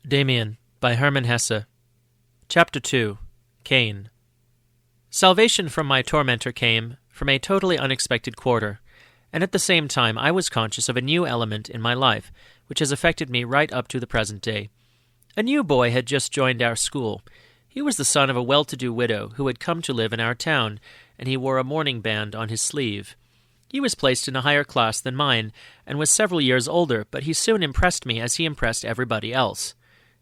Demian by Hermann Hesse. Chapter 2. Cain. Salvation from my tormentor came from a totally unexpected quarter, and at the same time I was conscious of a new element in my life, which has affected me right up to the present day. A new boy had just joined our school. He was the son of a well-to-do widow who had come to live in our town, and he wore a mourning band on his sleeve. He was placed in a higher class than mine, and was several years older, but he soon impressed me as he impressed everybody else.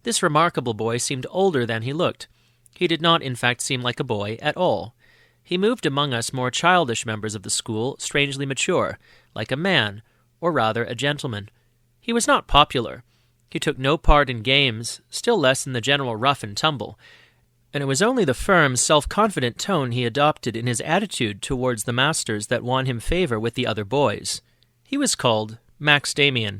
This remarkable boy seemed older than he looked. He did not, in fact, seem like a boy at all. He moved among us more childish members of the school, strangely mature, like a man, or rather a gentleman. He was not popular. He took no part in games, still less in the general rough and tumble, and it was only the firm, self-confident tone he adopted in his attitude towards the masters that won him favor with the other boys. He was called Max Demian.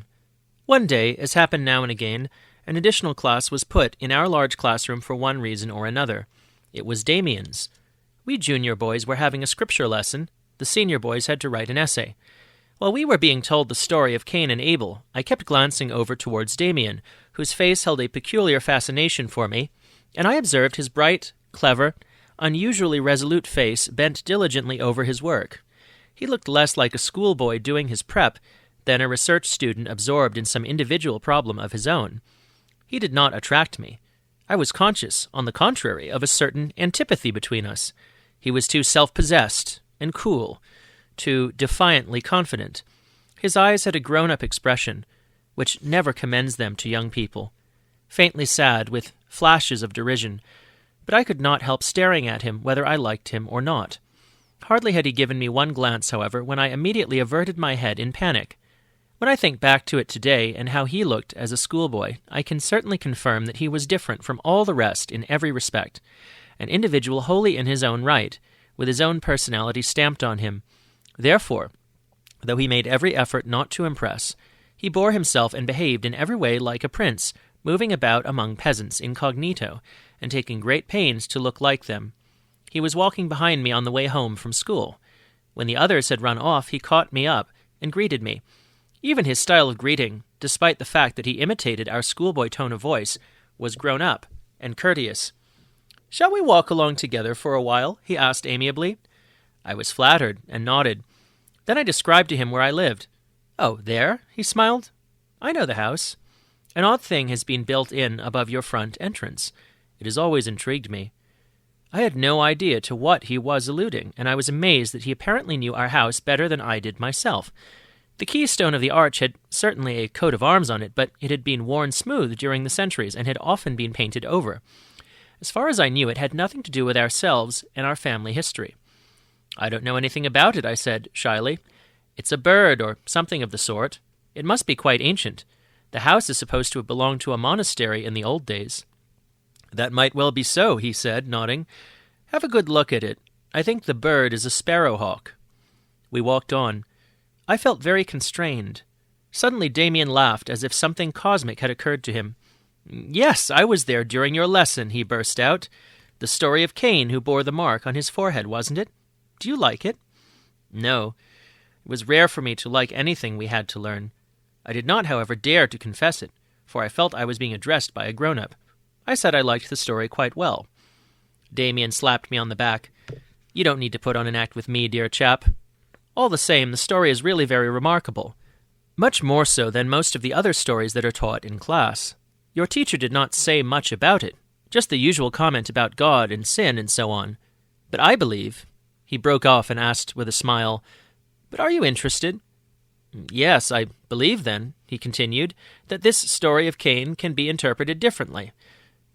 One day, as happened now and again, an additional class was put in our large classroom for one reason or another. It was Demian's. We junior boys were having a scripture lesson. The senior boys had to write an essay. While we were being told the story of Cain and Abel, I kept glancing over towards Demian, whose face held a peculiar fascination for me, and I observed his bright, clever, unusually resolute face bent diligently over his work. He looked less like a schoolboy doing his prep than a research student absorbed in some individual problem of his own. He did not attract me. I was conscious, on the contrary, of a certain antipathy between us. He was too self-possessed and cool, too defiantly confident. His eyes had a grown-up expression, which never commends them to young people, faintly sad, with flashes of derision, but I could not help staring at him whether I liked him or not. Hardly had he given me one glance, however, when I immediately averted my head in panic. When I think back to it today and how he looked as a schoolboy, I can certainly confirm that he was different from all the rest in every respect, an individual wholly in his own right, with his own personality stamped on him. Therefore, though he made every effort not to impress, he bore himself and behaved in every way like a prince, moving about among peasants incognito, and taking great pains to look like them. He was walking behind me on the way home from school. When the others had run off, he caught me up and greeted me. Even his style of greeting, despite the fact that he imitated our schoolboy tone of voice, was grown up and courteous. "Shall we walk along together for a while?" he asked amiably. I was flattered and nodded. Then I described to him where I lived. "Oh, there?" he smiled. "I know the house. An odd thing has been built in above your front entrance. It has always intrigued me." I had no idea to what he was alluding, and I was amazed that he apparently knew our house better than I did myself. The keystone of the arch had certainly a coat of arms on it, but it had been worn smooth during the centuries and had often been painted over. As far as I knew, it had nothing to do with ourselves and our family history. "I don't know anything about it," I said shyly. "It's a bird or something of the sort. It must be quite ancient. The house is supposed to have belonged to a monastery in the old days." "That might well be so," he said, nodding. "Have a good look at it. I think the bird is a sparrowhawk." We walked on. I felt very constrained. Suddenly Demian laughed as if something cosmic had occurred to him. "Yes, I was there during your lesson," he burst out. "The story of Cain who bore the mark on his forehead, wasn't it? Do you like it?" No. It was rare for me to like anything we had to learn. I did not, however, dare to confess it, for I felt I was being addressed by a grown-up. I said I liked the story quite well. Demian slapped me on the back. "You don't need to put on an act with me, dear chap. All the same, the story is really very remarkable. Much more so than most of the other stories that are taught in class. Your teacher did not say much about it, just the usual comment about God and sin and so on. But I believe—" He broke off and asked with a smile, "But are you interested?" "Yes, I believe, then," he continued, "that this story of Cain can be interpreted differently.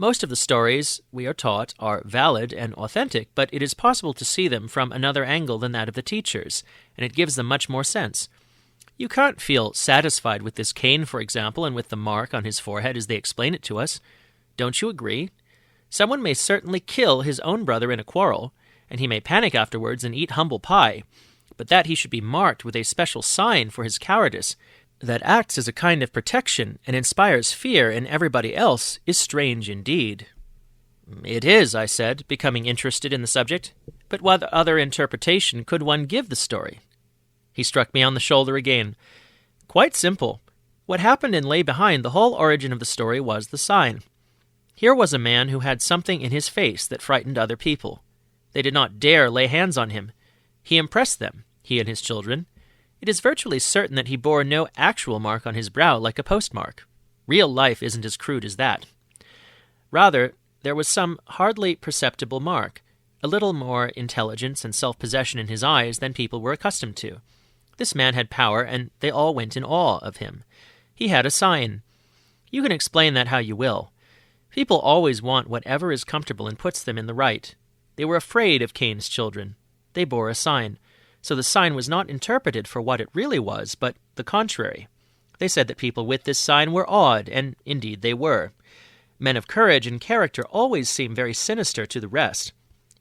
Most of the stories, we are taught, are valid and authentic, but it is possible to see them from another angle than that of the teachers, and it gives them much more sense. You can't feel satisfied with this Cain, for example, and with the mark on his forehead as they explain it to us. Don't you agree? Someone may certainly kill his own brother in a quarrel, and he may panic afterwards and eat humble pie, but that he should be marked with a special sign for his cowardice, that acts as a kind of protection and inspires fear in everybody else, is strange indeed." "It is," I said, becoming interested in the subject. "But what other interpretation could one give the story?" He struck me on the shoulder again. "Quite simple. What happened and lay behind the whole origin of the story was the sign. Here was a man who had something in his face that frightened other people. They did not dare lay hands on him. He impressed them, he and his children. It is virtually certain that he bore no actual mark on his brow like a postmark. Real life isn't as crude as that. Rather, there was some hardly perceptible mark, a little more intelligence and self-possession in his eyes than people were accustomed to. This man had power, and they all went in awe of him. He had a sign. You can explain that how you will. People always want whatever is comfortable and puts them in the right. They were afraid of Cain's children. They bore a sign. So the sign was not interpreted for what it really was, but the contrary. They said that people with this sign were odd, and indeed they were. Men of courage and character always seem very sinister to the rest.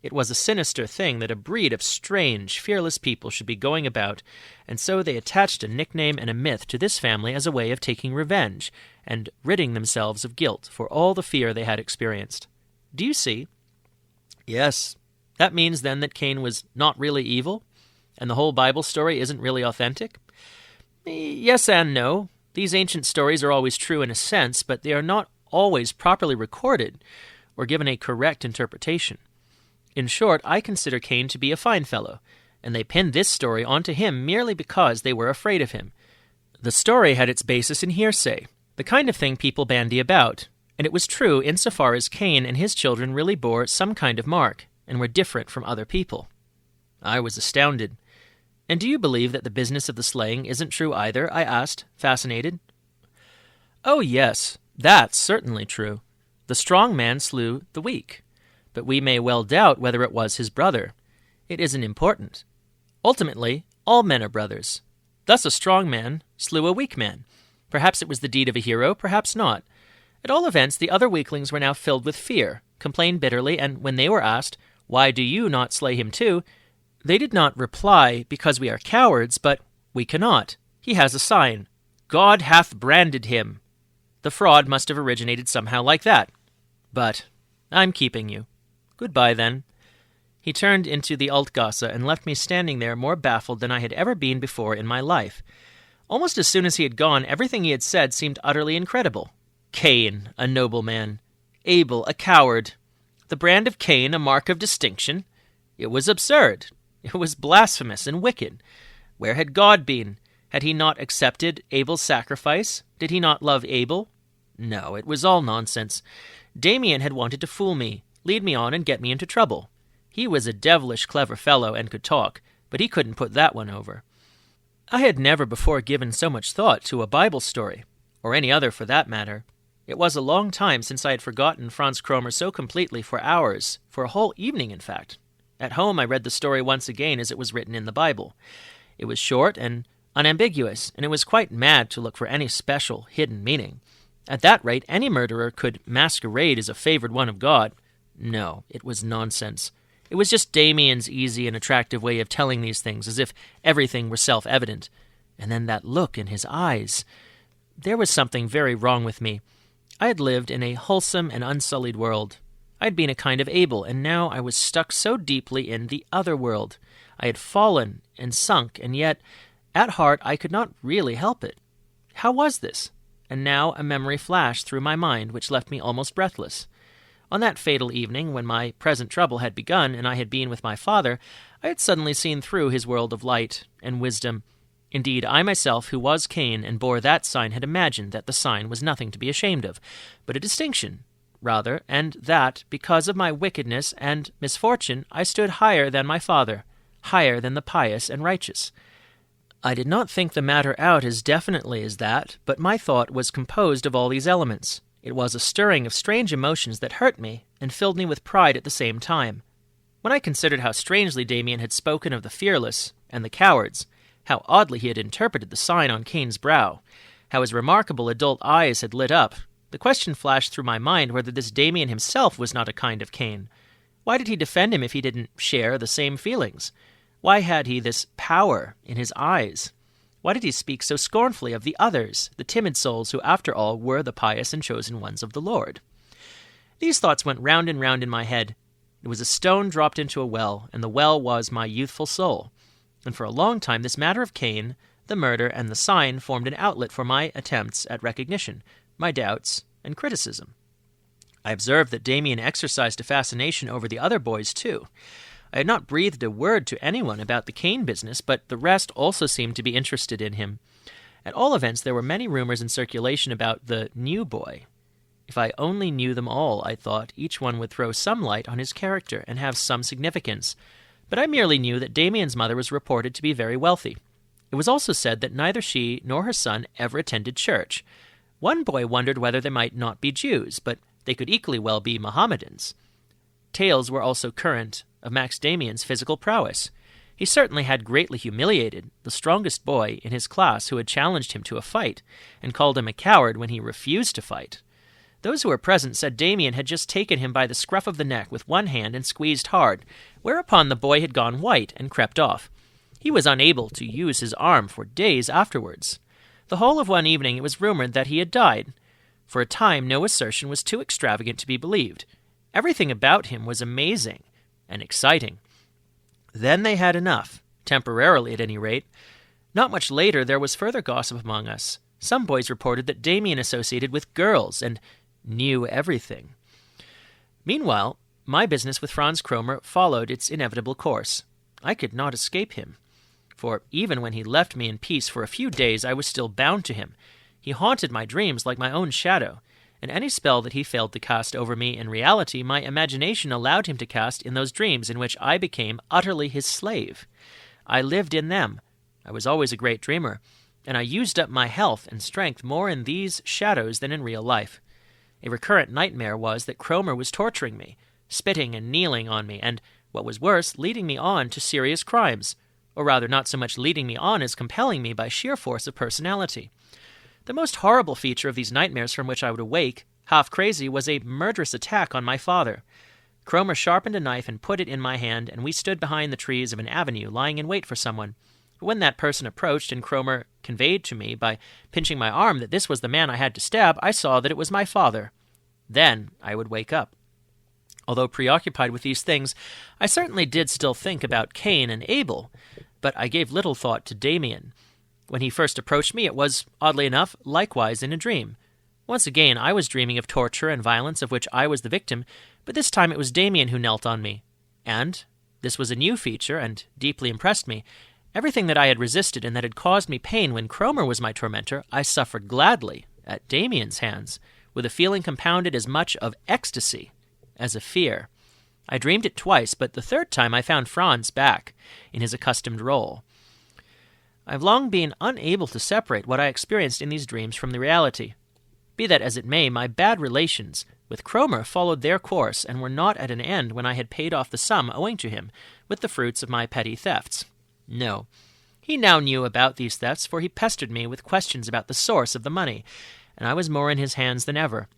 It was a sinister thing that a breed of strange, fearless people should be going about, and so they attached a nickname and a myth to this family as a way of taking revenge, and ridding themselves of guilt for all the fear they had experienced. Do you see? Yes. That means then that Cain was not really evil, and the whole Bible story isn't really authentic? Yes and no. These ancient stories are always true in a sense, but they are not always properly recorded or given a correct interpretation. In short, I consider Cain to be a fine fellow, and they pinned this story onto him merely because they were afraid of him. The story had its basis in hearsay, the kind of thing people bandy about, and it was true insofar as Cain and his children really bore some kind of mark, and were different from other people. I was astounded. And do you believe that the business of the slaying isn't true either? I asked, fascinated. Oh yes, that's certainly true. The strong man slew the weak. But we may well doubt whether it was his brother. It isn't important. Ultimately, all men are brothers. Thus a strong man slew a weak man. Perhaps it was the deed of a hero, perhaps not. At all events, the other weaklings were now filled with fear, complained bitterly, and when they were asked, "Why do you not slay him too?" they did not reply, "Because we are cowards," but "We cannot. He has a sign. God hath branded him." The fraud must have originated somehow like that. But I'm keeping you. Goodbye, then. He turned into the Altgasse and left me standing there more baffled than I had ever been before in my life. Almost as soon as he had gone, everything he had said seemed utterly incredible. Cain, a noble man. Abel, a coward. The brand of Cain, a mark of distinction. It was absurd. It was blasphemous and wicked. Where had God been? Had he not accepted Abel's sacrifice? Did he not love Abel? No, it was all nonsense. Demian had wanted to fool me, lead me on and get me into trouble. He was a devilish clever fellow and could talk, but he couldn't put that one over. I had never before given so much thought to a Bible story, or any other for that matter. It was a long time since I had forgotten Franz Cromer so completely for hours, for a whole evening in fact. At home I read the story once again as it was written in the Bible. It was short and unambiguous, and it was quite mad to look for any special, hidden meaning. At that rate, any murderer could masquerade as a favored one of God. No, it was nonsense. It was just Damian's easy and attractive way of telling these things, as if everything were self-evident. And then that look in his eyes. There was something very wrong with me. I had lived in a wholesome and unsullied world. I had been a kind of Abel, and now I was stuck so deeply in the other world. I had fallen and sunk, and yet, at heart, I could not really help it. How was this? And now a memory flashed through my mind which left me almost breathless. On that fatal evening, when my present trouble had begun, and I had been with my father, I had suddenly seen through his world of light and wisdom. Indeed, I myself, who was Cain and bore that sign, had imagined that the sign was nothing to be ashamed of, but a distinction, rather, and that, because of my wickedness and misfortune, I stood higher than my father, higher than the pious and righteous. I did not think the matter out as definitely as that, but my thought was composed of all these elements. It was a stirring of strange emotions that hurt me and filled me with pride at the same time. When I considered how strangely Demian had spoken of the fearless and the cowards, how oddly he had interpreted the sign on Cain's brow, how his remarkable adult eyes had lit up, the question flashed through my mind whether this Demian himself was not a kind of Cain. Why did he defend him if he didn't share the same feelings? Why had he this power in his eyes? Why did he speak so scornfully of the others, the timid souls who, after all, were the pious and chosen ones of the Lord? These thoughts went round and round in my head. It was a stone dropped into a well, and the well was my youthful soul. And for a long time this matter of Cain, The murder and the sign formed an outlet for my attempts at recognition, my doubts, and criticism. I observed that Demian exercised a fascination over the other boys, too. I had not breathed a word to anyone about the Cain business, but the rest also seemed to be interested in him. At all events, there were many rumors in circulation about the new boy. If I only knew them all, I thought, each one would throw some light on his character and have some significance. But I merely knew that Damian's mother was reported to be very wealthy. It was also said that neither she nor her son ever attended church. One boy wondered whether they might not be Jews, but they could equally well be Mohammedans. Tales were also current of Max Demian's physical prowess. He certainly had greatly humiliated the strongest boy in his class who had challenged him to a fight, and called him a coward when he refused to fight. Those who were present said Demian had just taken him by the scruff of the neck with one hand and squeezed hard, whereupon the boy had gone white and crept off. He was unable to use his arm for days afterwards. The whole of one evening it was rumored that he had died. For a time no assertion was too extravagant to be believed. Everything about him was amazing and exciting. Then they had enough, temporarily at any rate. Not much later there was further gossip among us. Some boys reported that Demian associated with girls and knew everything. Meanwhile, my business with Franz Kromer followed its inevitable course. I could not escape him, for even when he left me in peace for a few days, I was still bound to him. He haunted my dreams like my own shadow, and any spell that he failed to cast over me in reality, my imagination allowed him to cast in those dreams in which I became utterly his slave. I lived in them. I was always a great dreamer, and I used up my health and strength more in these shadows than in real life. A recurrent nightmare was that Kromer was torturing me, spitting and kneeling on me, and, what was worse, leading me on to serious crimes, or rather not so much leading me on as compelling me by sheer force of personality. The most horrible feature of these nightmares from which I would awake, half crazy, was a murderous attack on my father. Kromer sharpened a knife and put it in my hand, and we stood behind the trees of an avenue, lying in wait for someone. When that person approached and Kromer conveyed to me by pinching my arm that this was the man I had to stab, I saw that it was my father. Then I would wake up. Although preoccupied with these things, I certainly did still think about Cain and Abel, but I gave little thought to Demian. When he first approached me, it was, oddly enough, likewise in a dream. Once again, I was dreaming of torture and violence of which I was the victim, but this time it was Demian who knelt on me. And, this was a new feature and deeply impressed me, everything that I had resisted and that had caused me pain when Kromer was my tormentor, I suffered gladly at Demian's hands, with a feeling compounded as much of ecstasy as of fear. I dreamed it twice, but the third time I found Franz back in his accustomed role. I've long been unable to separate what I experienced in these dreams from the reality. Be that as it may, my bad relations with Kromer followed their course and were not at an end when I had paid off the sum owing to him with the fruits of my petty thefts. No, he now knew about these thefts, for he pestered me with questions about the source of the money, and I was more in his hands than ever.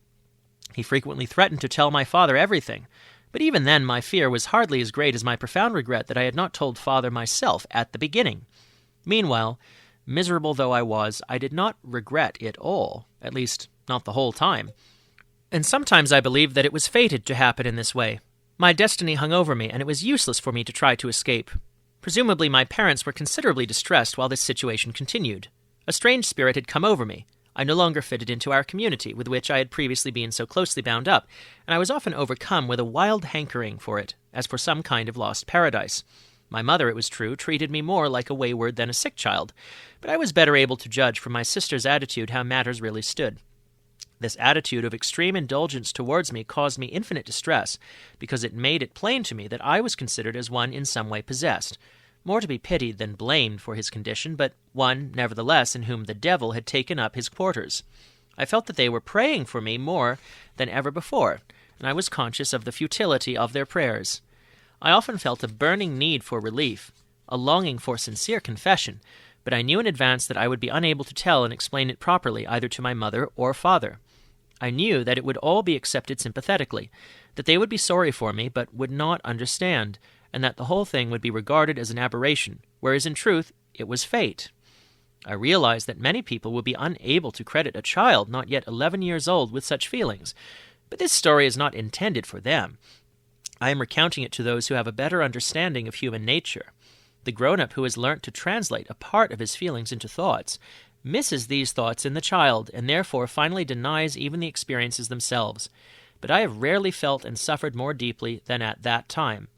He frequently threatened to tell my father everything, but even then my fear was hardly as great as my profound regret that I had not told father myself at the beginning. Meanwhile, miserable though I was, I did not regret it all, at least not the whole time. And sometimes I believed that it was fated to happen in this way. My destiny hung over me, and it was useless for me to try to escape. Presumably my parents were considerably distressed while this situation continued. A strange spirit had come over me. I no longer fitted into our community, with which I had previously been so closely bound up, and I was often overcome with a wild hankering for it, as for some kind of lost paradise. My mother, it was true, treated me more like a wayward than a sick child, but I was better able to judge from my sister's attitude how matters really stood. This attitude of extreme indulgence towards me caused me infinite distress, because it made it plain to me that I was considered as one in some way possessed, more to be pitied than blamed for his condition, but one, nevertheless, in whom the devil had taken up his quarters. I felt that they were praying for me more than ever before, and I was conscious of the futility of their prayers. I often felt a burning need for relief, a longing for sincere confession, but I knew in advance that I would be unable to tell and explain it properly either to my mother or father. I knew that it would all be accepted sympathetically, that they would be sorry for me but would not understand, and that the whole thing would be regarded as an aberration, whereas in truth it was fate. I realized that many people would be unable to credit a child not yet 11 years old with such feelings, but this story is not intended for them. I am recounting it to those who have a better understanding of human nature. The grown-up who has learnt to translate a part of his feelings into thoughts misses these thoughts in the child, and therefore finally denies even the experiences themselves. But I have rarely felt and suffered more deeply than at that time.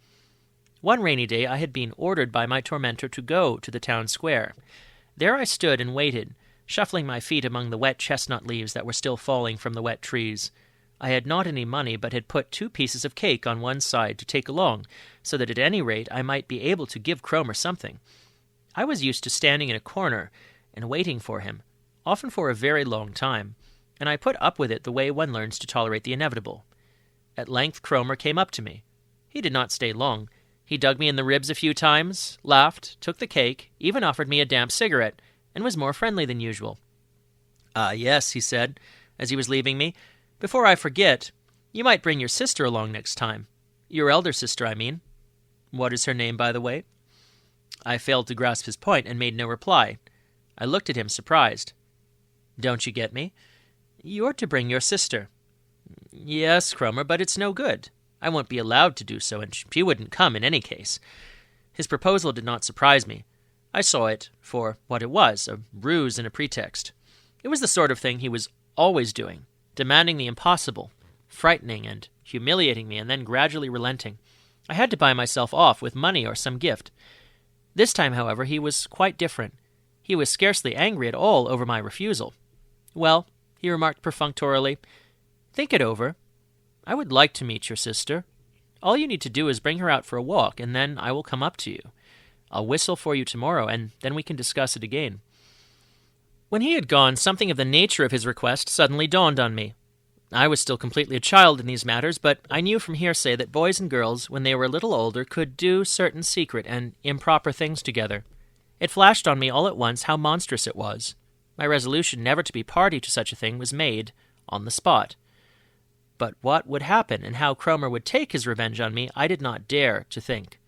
One rainy day I had been ordered by my tormentor to go to the town square. There I stood and waited, shuffling my feet among the wet chestnut leaves that were still falling from the wet trees. I had not any money, but had put 2 pieces of cake on one side to take along, so that at any rate I might be able to give Cromer something. I was used to standing in a corner and waiting for him, often for a very long time, and I put up with it the way one learns to tolerate the inevitable. At length Cromer came up to me. He did not stay long. He dug me in the ribs a few times, laughed, took the cake, even offered me a damp cigarette, and was more friendly than usual. Yes," he said, as he was leaving me. "Before I forget, you might bring your sister along next time. Your elder sister, I mean." "What is her name, by the way?" I failed to grasp his point and made no reply. I looked at him, surprised. "Don't you get me? You're to bring your sister." "Yes, Cromer, but it's no good. I won't be allowed to do so, and she wouldn't come in any case." His proposal did not surprise me. I saw it for what it was, a ruse and a pretext. It was the sort of thing he was always doing, demanding the impossible, frightening and humiliating me, and then gradually relenting. I had to buy myself off with money or some gift. This time, however, he was quite different. He was scarcely angry at all over my refusal. "Well," he remarked perfunctorily, "think it over. I would like to meet your sister. All you need to do is bring her out for a walk, and then I will come up to you. I'll whistle for you tomorrow, and then we can discuss it again." When he had gone, something of the nature of his request suddenly dawned on me. I was still completely a child in these matters, but I knew from hearsay that boys and girls, when they were a little older, could do certain secret and improper things together. It flashed on me all at once how monstrous it was. My resolution never to be party to such a thing was made on the spot. But what would happen, and how Cromer would take his revenge on me, I did not dare to think.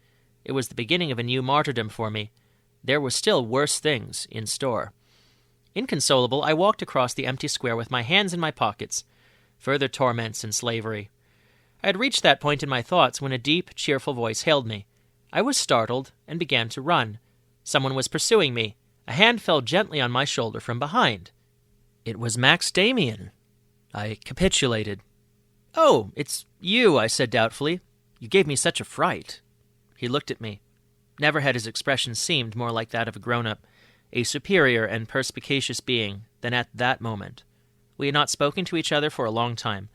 It was the beginning of a new martyrdom for me. There were still worse things in store. Inconsolable, I walked across the empty square with my hands in my pockets. Further torments and slavery. I had reached that point in my thoughts when a deep, cheerful voice hailed me. I was startled and began to run. Someone was pursuing me. A hand fell gently on my shoulder from behind. It was Max Demian. I capitulated. "Oh, it's you," I said doubtfully. "You gave me such a fright." He looked at me. Never had his expression seemed more like that of a grown-up, a superior and perspicacious being, than at that moment. We had not spoken to each other for a long time.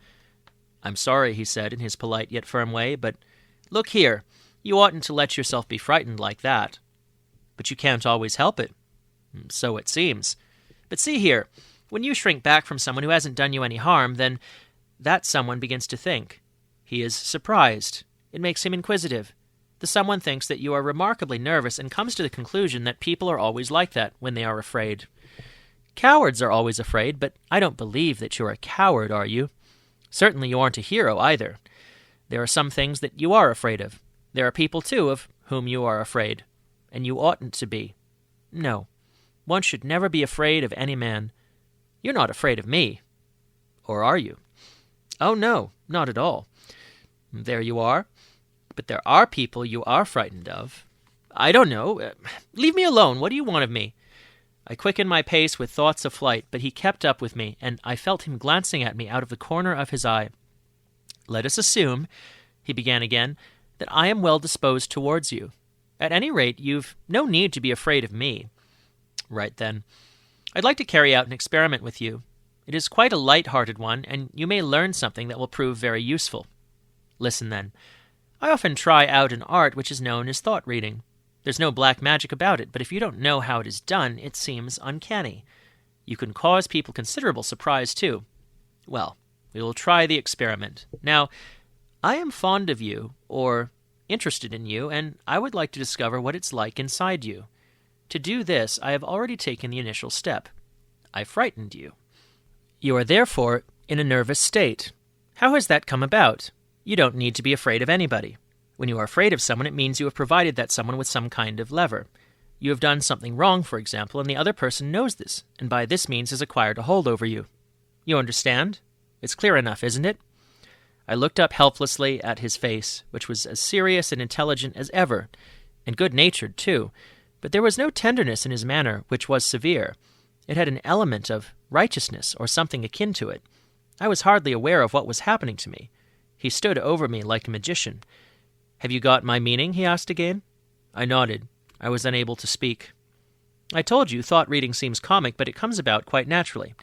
"I'm sorry," he said in his polite yet firm way, "but look here, you oughtn't to let yourself be frightened like that." "But you can't always help it." "So it seems. But see here, when you shrink back from someone who hasn't done you any harm, then that someone begins to think. He is surprised. It makes him inquisitive. The someone thinks that you are remarkably nervous and comes to the conclusion that people are always like that when they are afraid. Cowards are always afraid, but I don't believe that you're a coward, are you? Certainly you aren't a hero either. There are some things that you are afraid of. There are people, too, of whom you are afraid, and you oughtn't to be. No, one should never be afraid of any man. You're not afraid of me. Or are you? Oh, no, not at all. There you are. But there are people you are frightened of. I don't know. Leave me alone. What do you want of me? I quickened my pace with thoughts of flight, but he kept up with me, and I felt him glancing at me out of the corner of his eye. "Let us assume," he began again, "that I am well disposed towards you. At any rate, you've no need to be afraid of me." "Right then. I'd like to carry out an experiment with you. It is quite a light-hearted one, and you may learn something that will prove very useful. Listen, then. I often try out an art which is known as thought-reading. There's no black magic about it, but if you don't know how it is done, it seems uncanny. You can cause people considerable surprise, too. Well, we will try the experiment. Now, I am fond of you, or interested in you, and I would like to discover what it's like inside you. To do this, I have already taken the initial step. I frightened you. You are therefore in a nervous state. How has that come about? You don't need to be afraid of anybody. When you are afraid of someone, it means you have provided that someone with some kind of lever. You have done something wrong, for example, and the other person knows this, and by this means has acquired a hold over you. You understand? It's clear enough, isn't it? I looked up helplessly at his face, which was as serious and intelligent as ever, and good-natured, too, but there was no tenderness in his manner, which was severe. It had an element of righteousness or something akin to it. I was hardly aware of what was happening to me. He stood over me like a magician. "Have you got my meaning?" he asked again. I nodded. I was unable to speak. "I told you thought reading seems comic, but it comes about quite naturally.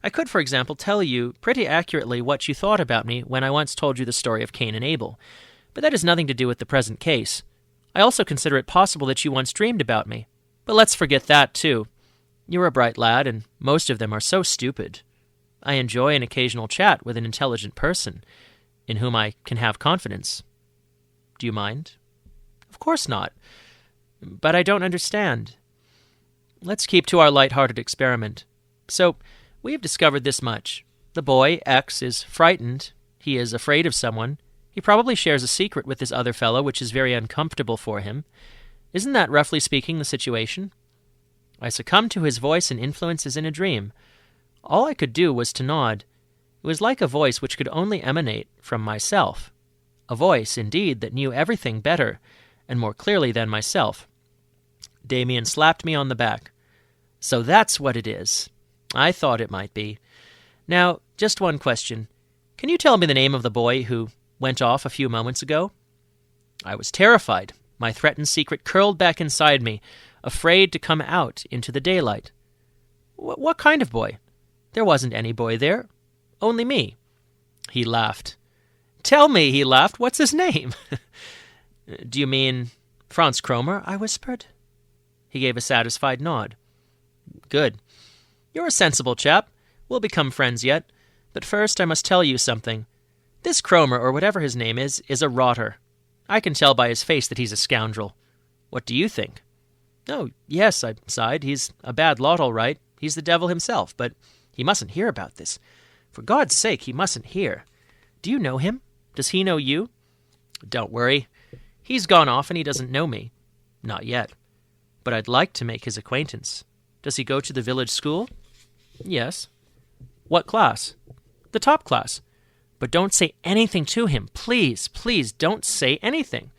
I could, for example, tell you pretty accurately what you thought about me when I once told you the story of Cain and Abel. But that has nothing to do with the present case. I also consider it possible that you once dreamed about me. But let's forget that, too. You're a bright lad, and most of them are so stupid. I enjoy an occasional chat with an intelligent person, in whom I can have confidence. Do you mind?" "Of course not. But I don't understand." "Let's keep to our light-hearted experiment. So, we have discovered this much. The boy, X, is frightened. He is afraid of someone. He probably shares a secret with this other fellow, which is very uncomfortable for him. Isn't that, roughly speaking, the situation? I succumbed to his voice and influences in a dream. All I could do was to nod. It was like a voice which could only emanate from myself. A voice, indeed, that knew everything better and more clearly than myself. Demian slapped me on the back. "So that's what it is. I thought it might be. Now, just one question. Can you tell me the name of the boy who went off a few moments ago?" I was terrified. My threatened secret curled back inside me, afraid to come out into the daylight. What kind of boy? There wasn't any boy there. Only me." He laughed. "Tell me," he laughed, "what's his name?" "Do you mean Franz Cromer?" I whispered. He gave a satisfied nod. "Good. You're a sensible chap. We'll become friends yet. But first I must tell you something. This Cromer, or whatever his name is a rotter. I can tell by his face that he's a scoundrel. What do you think?" "Oh, yes," I sighed. "He's a bad lot, all right. He's the devil himself, but he mustn't hear about this. For God's sake, he mustn't hear. Do you know him? Does he know you?" "Don't worry. He's gone off and he doesn't know me. Not yet. But I'd like to make his acquaintance. Does he go to the village school?" "Yes." "What class?" "The top class. But don't say anything to him. Please, please, don't say anything."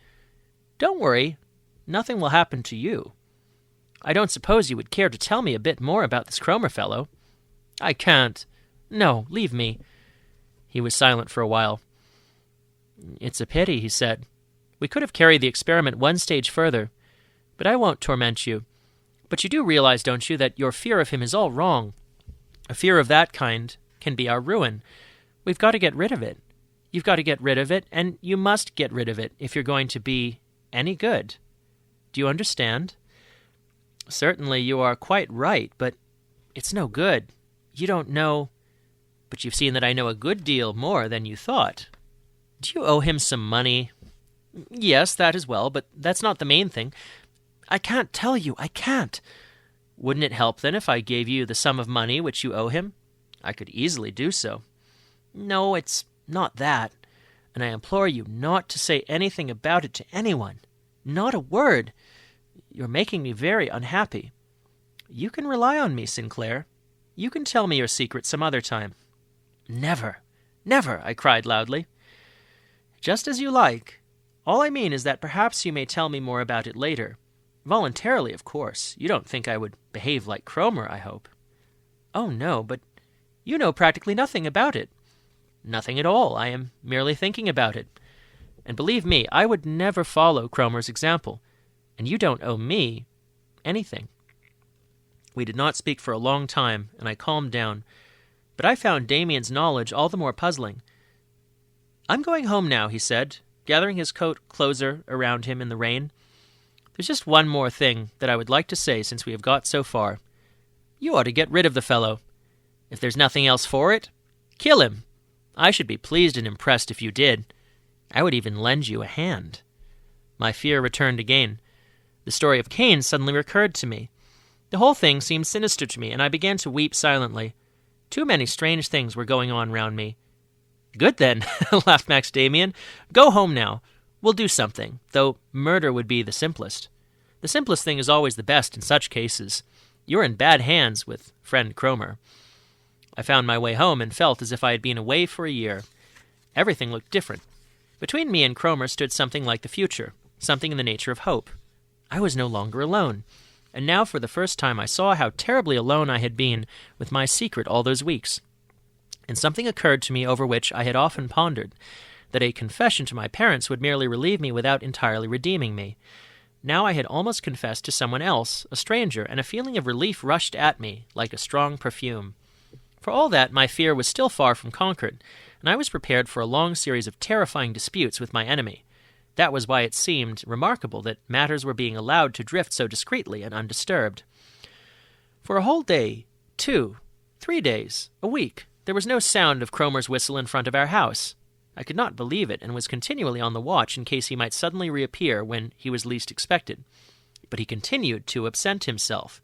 "Don't worry. Nothing will happen to you. I don't suppose you would care to tell me a bit more about this Cromer fellow." "I can't. No, leave me." He was silent for a while. "It's a pity," he said. "We could have carried the experiment one stage further. But I won't torment you. But you do realize, don't you, that your fear of him is all wrong. A fear of that kind can be our ruin. We've got to get rid of it. You've got to get rid of it, and you must get rid of it if you're going to be any good. Do you understand?" "Certainly you are quite right, but it's no good. You don't know. But you've seen that I know a good deal more than you thought. Do you owe him some money?" "Yes, that as well, but that's not the main thing. I can't tell you. I can't." "Wouldn't it help, then, if I gave you the sum of money which you owe him?" "I could easily do so." "No, it's not that. And I implore you not to say anything about it to anyone. Not a word. You're making me very unhappy. You can rely on me, Sinclair. You can tell me your secret some other time." "Never, never," I cried loudly. "Just as you like. All I mean is that perhaps you may tell me more about it later. Voluntarily, of course. You don't think I would behave like Cromer, I hope." "Oh, no, but you know practically nothing about it." "Nothing at all. I am merely thinking about it. And believe me, I would never follow Cromer's example. And you don't owe me anything." We did not speak for a long time, and I calmed down. But I found Damian's knowledge all the more puzzling. "I'm going home now," he said, gathering his coat closer around him in the rain. "There's just one more thing that I would like to say since we have got so far. You ought to get rid of the fellow. If there's nothing else for it, kill him. I should be pleased and impressed if you did. I would even lend you a hand." My fear returned again. The story of Cain suddenly recurred to me. The whole thing seemed sinister to me, and I began to weep silently. Too many strange things were going on round me. "Good, then," laughed Max Demian. "Go home now. We'll do something, though murder would be the simplest. The simplest thing is always the best in such cases. You're in bad hands with friend Cromer." I found my way home and felt as if I had been away for a year. Everything looked different. Between me and Cromer stood something like the future, something in the nature of hope. I was no longer alone, and now for the first time I saw how terribly alone I had been with my secret all those weeks. And something occurred to me over which I had often pondered, that a confession to my parents would merely relieve me without entirely redeeming me. Now I had almost confessed to someone else, a stranger, and a feeling of relief rushed at me like a strong perfume. For all that, my fear was still far from conquered, and I was prepared for a long series of terrifying disputes with my enemy. That was why it seemed remarkable that matters were being allowed to drift so discreetly and undisturbed. For a whole day, 2, 3 days, a week, there was no sound of Cromer's whistle in front of our house. I could not believe it, and was continually on the watch in case he might suddenly reappear when he was least expected. But he continued to absent himself.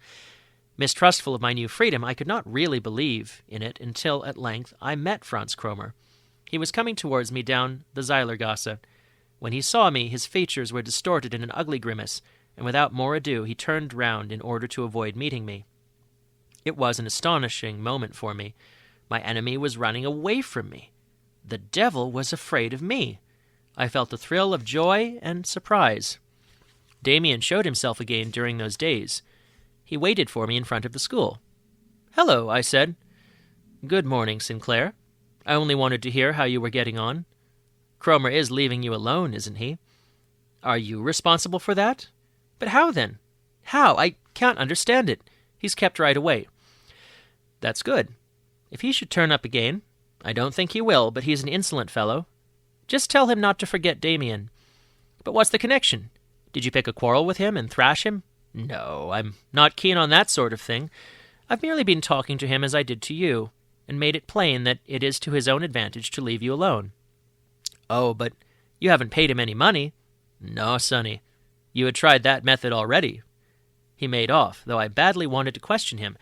Mistrustful of my new freedom, I could not really believe in it until, at length, I met Franz Cromer. He was coming towards me down the Zeilergasse. When he saw me, his features were distorted in an ugly grimace, and without more ado he turned round in order to avoid meeting me. It was an astonishing moment for me. My enemy was running away from me. The devil was afraid of me. I felt a thrill of joy and surprise. Demian showed himself again during those days. He waited for me in front of the school. "Hello," I said. "Good morning, Sinclair. I only wanted to hear how you were getting on. Cromer is leaving you alone, isn't he?" "Are you responsible for that?" "But how, then? How? I can't understand it. He's kept right away." "That's good. If he should turn up again, I don't think he will, but he's an insolent fellow. Just tell him not to forget Demian." "But what's the connection? Did you pick a quarrel with him and thrash him?" "No, I'm not keen on that sort of thing. I've merely been talking to him as I did to you, and made it plain that it is to his own advantage to leave you alone." "Oh, but you haven't paid him any money." "No, sonny. You had tried that method already." He made off, though I badly wanted to question him,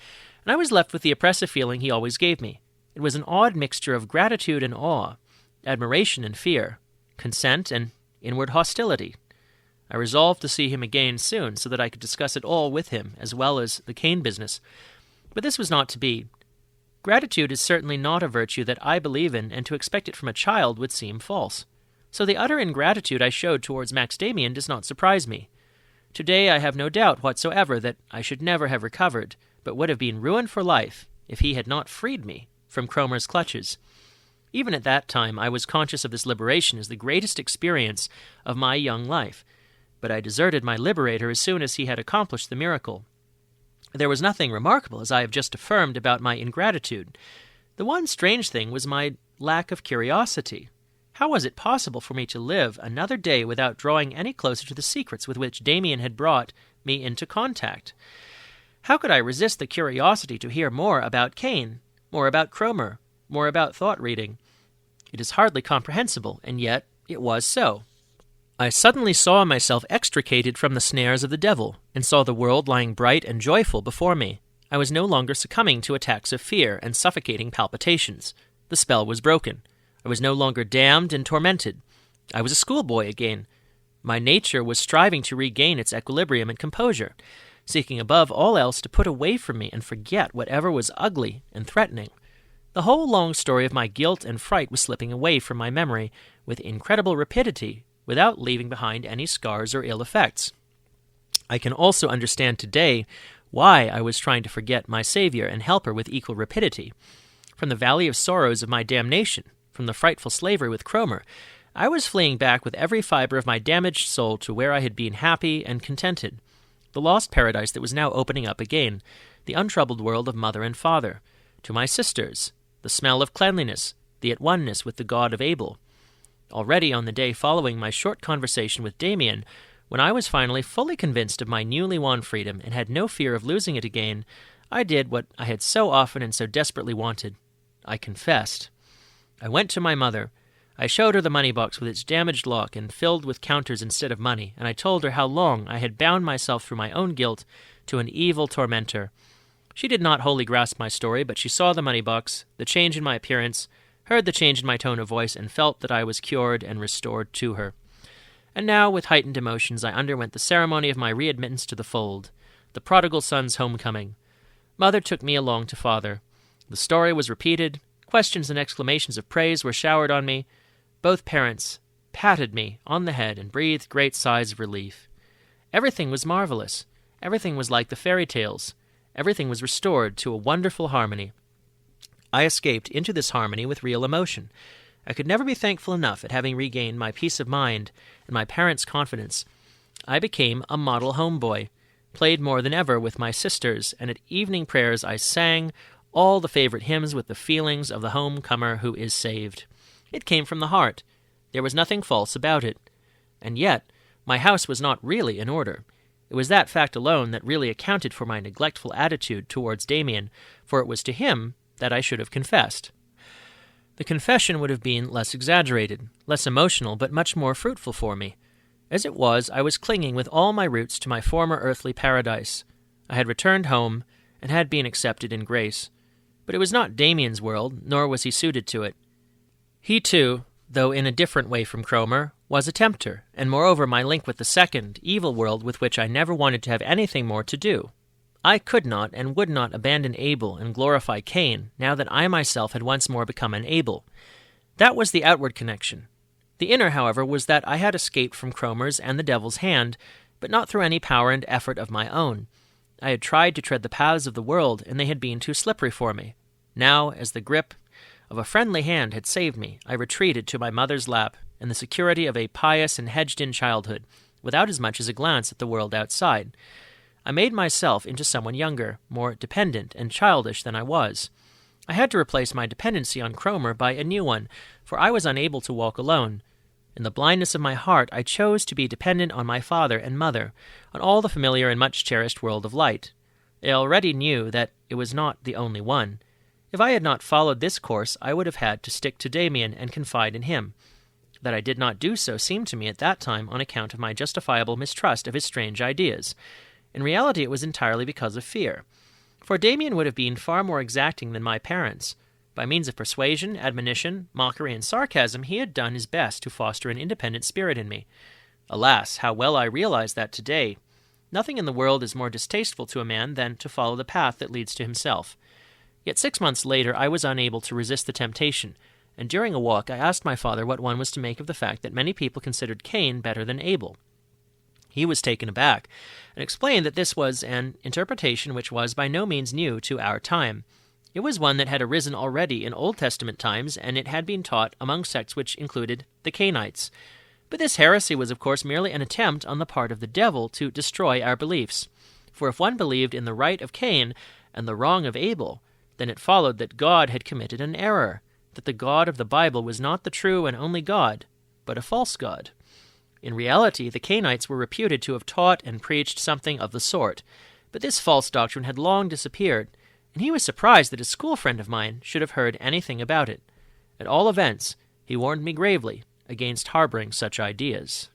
and I was left with the oppressive feeling he always gave me. It was an odd mixture of gratitude and awe, admiration and fear, consent and inward hostility. I resolved to see him again soon, so that I could discuss it all with him, as well as the Cain business. But this was not to be. Gratitude is certainly not a virtue that I believe in, and to expect it from a child would seem false. So the utter ingratitude I showed towards Max Demian does not surprise me. Today I have no doubt whatsoever that I should never have recovered, but would have been ruined for life if he had not freed me from Cromer's clutches. Even at that time I was conscious of this liberation as the greatest experience of my young life, but I deserted my liberator as soon as he had accomplished the miracle. There was nothing remarkable, as I have just affirmed, about my ingratitude. The one strange thing was my lack of curiosity. How was it possible for me to live another day without drawing any closer to the secrets with which Demian had brought me into contact? How could I resist the curiosity to hear more about Cain, more about Cromer, more about thought-reading? It is hardly comprehensible, and yet it was so. I suddenly saw myself extricated from the snares of the devil, and saw the world lying bright and joyful before me. I was no longer succumbing to attacks of fear and suffocating palpitations. The spell was broken. I was no longer damned and tormented. I was a schoolboy again. My nature was striving to regain its equilibrium and composure, seeking above all else to put away from me and forget whatever was ugly and threatening. The whole long story of my guilt and fright was slipping away from my memory with incredible rapidity, without leaving behind any scars or ill effects. I can also understand today why I was trying to forget my Savior and Helper with equal rapidity. From the valley of sorrows of my damnation, from the frightful slavery with Cromer, I was fleeing back with every fiber of my damaged soul to where I had been happy and contented, the lost paradise that was now opening up again, the untroubled world of mother and father, to my sisters, the smell of cleanliness, the at oneness with the God of Abel. Already on the day following my short conversation with Demian, when I was finally fully convinced of my newly won freedom and had no fear of losing it again, I did what I had so often and so desperately wanted. I confessed. I went to my mother. I showed her the money box with its damaged lock and filled with counters instead of money, and I told her how long I had bound myself through my own guilt to an evil tormentor. She did not wholly grasp my story, but she saw the money box, the change in my appearance, heard the change in my tone of voice, and felt that I was cured and restored to her. And now, with heightened emotions, I underwent the ceremony of my readmittance to the fold, the prodigal son's homecoming. Mother took me along to father. The story was repeated. Questions and exclamations of praise were showered on me. Both parents patted me on the head and breathed great sighs of relief. Everything was marvelous. Everything was like the fairy tales. Everything was restored to a wonderful harmony. I escaped into this harmony with real emotion. I could never be thankful enough at having regained my peace of mind and my parents' confidence. I became a model homeboy, played more than ever with my sisters, and at evening prayers I sang all the favorite hymns with the feelings of the homecomer who is saved. It came from the heart. There was nothing false about it. And yet, my house was not really in order. It was that fact alone that really accounted for my neglectful attitude towards Demian, for it was to him that I should have confessed. The confession would have been less exaggerated, less emotional, but much more fruitful for me. As it was, I was clinging with all my roots to my former earthly paradise. I had returned home, and had been accepted in grace. But it was not Damian's world, nor was he suited to it. He, too, though in a different way from Cromer, was a tempter, and moreover my link with the second, evil world with which I never wanted to have anything more to do. I could not and would not abandon Abel and glorify Cain, now that I myself had once more become an Abel. That was the outward connection. The inner, however, was that I had escaped from Cromer's and the devil's hand, but not through any power and effort of my own. I had tried to tread the paths of the world, and they had been too slippery for me. Now, as the grip of a friendly hand had saved me, I retreated to my mother's lap, in the security of a pious and hedged-in childhood, without as much as a glance at the world outside. I made myself into someone younger, more dependent and childish than I was. I had to replace my dependency on Cromer by a new one, for I was unable to walk alone. In the blindness of my heart, I chose to be dependent on my father and mother, on all the familiar and much-cherished world of light. I already knew that it was not the only one. If I had not followed this course, I would have had to stick to Demian and confide in him. That I did not do so seemed to me at that time on account of my justifiable mistrust of his strange ideas. In reality, it was entirely because of fear. For Demian would have been far more exacting than my parents. By means of persuasion, admonition, mockery, and sarcasm, he had done his best to foster an independent spirit in me. Alas, how well I realize that today. Nothing in the world is more distasteful to a man than to follow the path that leads to himself. Yet 6 months later I was unable to resist the temptation, and during a walk I asked my father what one was to make of the fact that many people considered Cain better than Abel. He was taken aback, and explained that this was an interpretation which was by no means new to our time. It was one that had arisen already in Old Testament times, and it had been taught among sects which included the Cainites. But this heresy was, of course, merely an attempt on the part of the devil to destroy our beliefs. For if one believed in the right of Cain and the wrong of Abel, then it followed that God had committed an error, that the God of the Bible was not the true and only God, but a false God. In reality, the Cainites were reputed to have taught and preached something of the sort, but this false doctrine had long disappeared, and he was surprised that a school friend of mine should have heard anything about it. At all events, he warned me gravely against harboring such ideas.